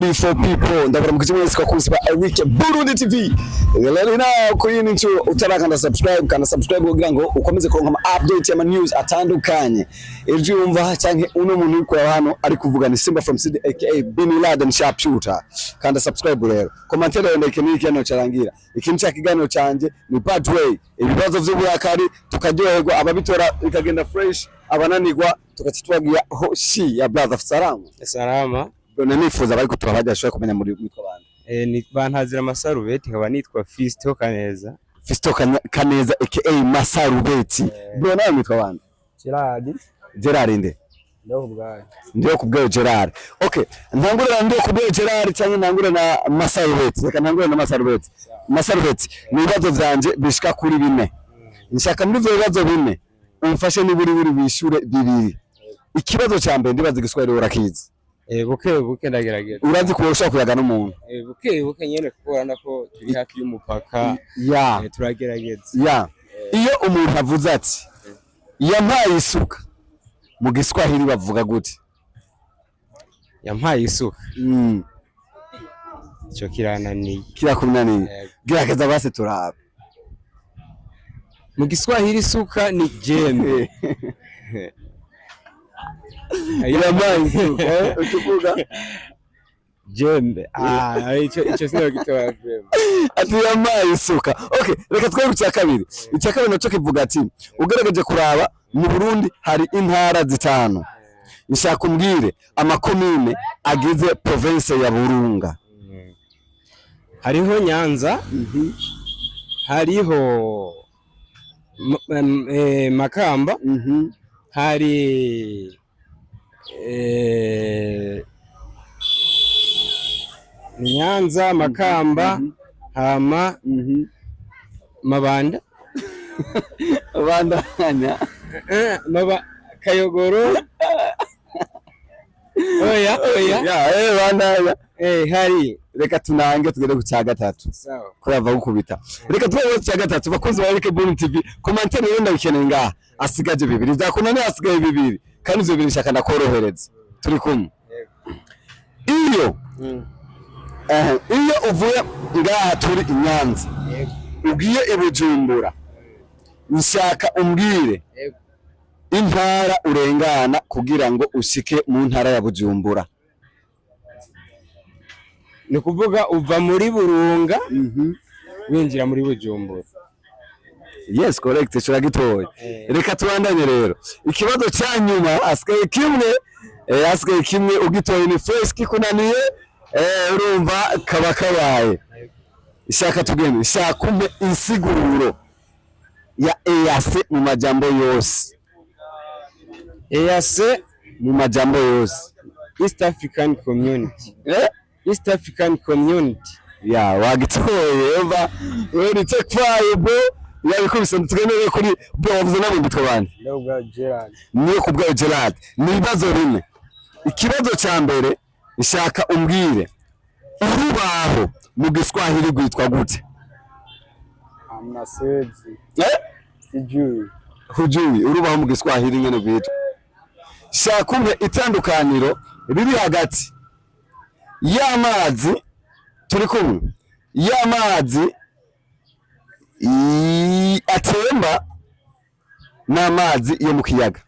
For people ndabara mu kimwe kwa kunsiba Eric Burundi TV lelo na kuri nico utarakanda subscribe kugira ngo ukomeze kuronka ama update ama news atandukanye ejo yumva canke uno muntu uri hano ari kuvuga ni Simba from City aka Bin Laden sharpshooter kanda subscribe rero commentaire ndeke niki hano carangira ikintu cya kiganiro canje ni bad way ibibazo vy'uburakari tukaryoherwa ababitora bikagenda fresh abananirwa tukacitwagira hoshi ya brother salama None nifuza bari kutubabaje ashobora kumenya muri mitwa bande. Ni bantazira Masarubeti nkaba nitwa Fisto Kaneza. Fisto Kaneza aka Masarubeti. Bro nawe mitwa bande. Gerard nde? Ndio kubwayo Gerard. Okay, ntangurira ndio kubwayo Gerard cyangwa ntangurira na Masarubeti. Reka ntangurira na Masarubeti. Masarubeti ni ibibazo vyanje bishika kuri 4. Nshaka muri ivyo bibazo 4 umfashe ni buri bishure 2. Ikibazo cya mbere ndibaza igiswahili urakizi. Buke ndagerageza. Urazi ko ushaka kuyaga n'umuntu. Buke nyene kuko ko turi hafi y'umupaka. Turagerageza. Iyo umuntu avuze ati yampaye isuka mu giswahili bavuga gute? Yampaye isuka. Cyo kirananiye. Kirakunaniye. Gerageza base turaba. Mu giswahili isuka ni jembe. Ukivuga jembe ico sino gitora jembe ati yamaye isuka. Okay, reka twari kucya kabiri. Icya kabiri naco kivuga ati ugerageje kuraba mu Burundi hari intara zitanu. Nshaka umbwire amakomine agize province ya Burunga. Hariho Nyanza, hariho Makamba, hari Nyanza, Makamba, hama Mabanda bandanya Kayogoro oya bandanya hari reka tunange tugere ku cya gatatu ko yava gukubita. Reka tubone ku cya gatatu bakunze ba Eric Burundi TV commentaire yenda bikeneye ngaha asigaje 2 byakunane asigaye 2 kandi ivyo bintu shaka ndakorohereza turi kumwe. Iyo uvuye ngaha turi Inyanza ugiye ibujumbura nshaka umbwire intara urengana kugira ngo ushike mu ntara ya Bujumbura. Ni kuvuga uva muri Burunga winjira muri Bujumbura. Yes, correct, churagitoye. Reka tubandanye rero. Ikibazo cya nyuma asigaye kimwe ugitoye ni fresh kikunaniye urumva kaba kabaye. Ishaka tugende, ishaka kumbe insiguro ya EAC mu majambo yose. EAC mu majambo yose. East African Community. East African Community. Wagitoye eva. Wewe take fire bro. Yabikubise tugeneye kuri bro wavuze nabo nditwa bande. Niyo kubwa Gerard. Ni ibibazo 4. Ikibazo cya mbere ishaka umbwire urubaho mu giswahili gwitwa gute? Amnasezi. Hujui urubaho mu giswahili ngene gwitwa. Shaka umwe itandukaniro riri hagati y'amazi turi kumwe y'amazi atemba n'amazi yo mu kiyaga.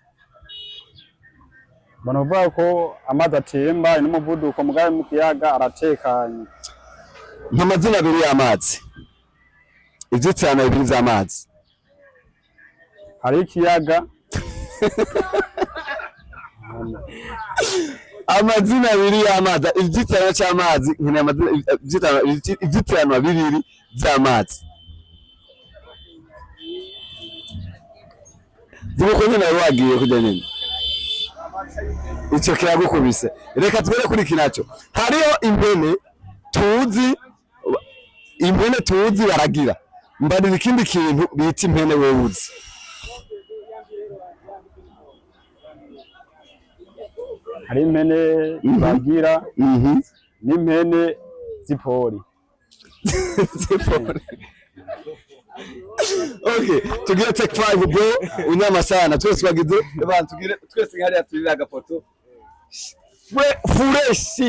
Banavuga ko amazi atemba n'umuvuduko mugabe mu kiyaga aratekanye. Ntamazina abiri y'amazi. Ivyitana ibiri z'amazi. Hari ikiyaga amazina abiri y'amazi ivyitana cy'amazi nkene amazina ivyitana bibiri z'amazi. Duko nyine wagiye kujya nini icyo kiragukubise. Reka tugere kuri kinacho. Hariyo impene tuzi baragira mbarira ikindi kintu bita impene wewe uzi. hari impene bagira n'impene zipori. Okay, tugire take 5 bro unyama sana twese bagize abantu tugire twese hariya turira agafoto fresh